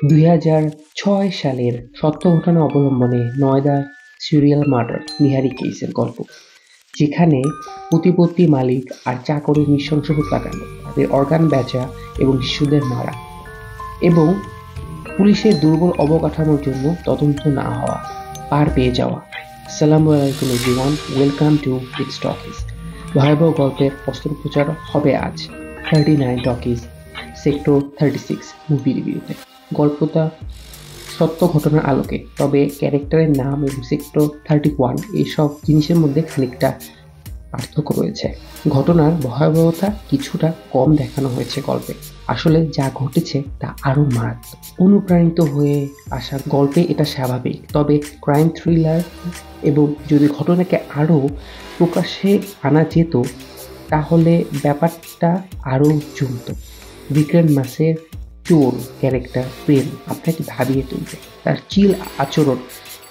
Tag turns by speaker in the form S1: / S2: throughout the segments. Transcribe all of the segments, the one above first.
S1: 2006 সালের সত্য ঘটনা অবলম্বনে নয়ডা সিরিয়াল মার্ডার নিহারি কেসের গল্প, যেখানে প্রতিপত্তি মালিক আর চাকরের নৃশংস হত্যাকাণ্ড, তাদের অর্গান বেচা এবং শিশুদের মারা, এবং পুলিশের দুর্বল অবকাঠামোর জন্য তদন্ত না হওয়া, পার পেয়ে যাওয়া। আসসালামু আলাইকুম everyone, welcome to its talkies. ভয়াবহ গল্পের অস্ত্রোপচার হবে আজ 39 টকিজ সেক্টর 36 মুভি রিভিউতে। গল্পটা সত্য ঘটনার আলোকে, তবে ক্যারেক্টারের নাম এবং সেক্টর 31 এইসব জিনিসের মধ্যে খানিকটা পার্থক্য রয়েছে। ঘটনার ভয়াবহতা কিছুটা কম দেখানো হয়েছে গল্পে, আসলে যা ঘটেছে তা আরো মারাত্মক। অনুপ্রাণিত হয়ে আসা গল্পে এটা স্বাভাবিক, তবে ক্রাইম থ্রিলার এবং যদি ঘটনাকে আরো প্রকাশ্যে আনা যেত তাহলে ব্যাপারটা আরো জমত। বিক্রম মাসের চোর ক্যারেক্টার প্রেম আপনাকে ভাবিয়ে তুলবে। তার চিল আচরণ,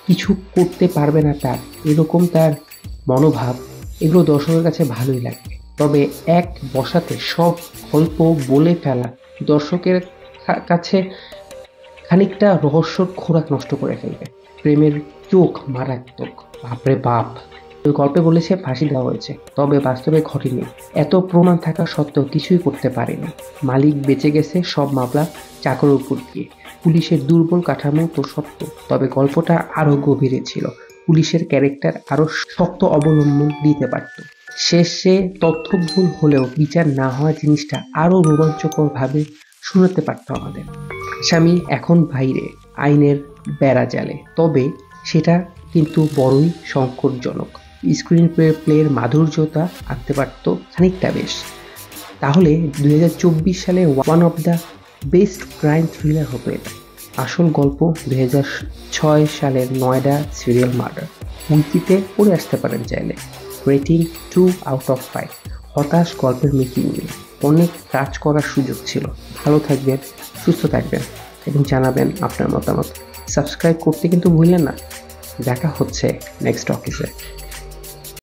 S1: কিছু করতে পারবে না তার এরকম তার মনোভাব, এগুলো দর্শকের কাছে ভালোই লাগবে। তবে এক বসাতে সব গল্প বলে ফেলা দর্শকের কাছে খানিকটা রহস্যর খোরাক নষ্ট করে ফেলবে। প্রেমের চোখ মারাত্মক, বাপরে বাপ। ওই গল্পে বলেছে ফাঁসি দেওয়া হয়েছে, তবে বাস্তবে ঘটেনি। এত প্রমাণ থাকা সত্ত্বেও কিছুই করতে পারেনি। মালিক বেঁচে গেছে সব মামলা চাকরের উপর দিয়ে। পুলিশের দুর্বল কাঠামো তো সত্য, তবে গল্পটা আরো গভীরে ছিল। পুলিশের ক্যারেক্টার আরো শক্ত অবলম্বন দিতে পারত। শেষে তথ্য ভুল হলেও বিচার না হওয়া জিনিসটা আরো রোমাঞ্চকর ভাবে শোনাতে পারত আমাদের। স্বামী এখন বাইরে আইনের বেড়া জালে, তবে সেটা কিন্তু বড়ই সংকটজনক। স্ক্রিন প্লের মাধুর্যতা আনতে পারত খানিকটা বেশ। তাহলে 2024 সালে one of the best crime thriller হতো এটা। আসল গল্প 2006 সালের নয়ডা সিরিয়াল মার্ডার। উইকিতে পড়ে আসতে পারেন চাইলে। Rating 2 out of 5। হতাশ গল্পের মেকিং নিয়ে অনেক কাজ করার সুযোগ ছিল। ভালো থাকবেন, সুস্থ থাকবেন এবং জানাবেন আপনার মতামত। সাবস্ক্রাইব করতে কিন্তু ভুললেন না। দেখা হচ্ছে নেক্সট টকিজে।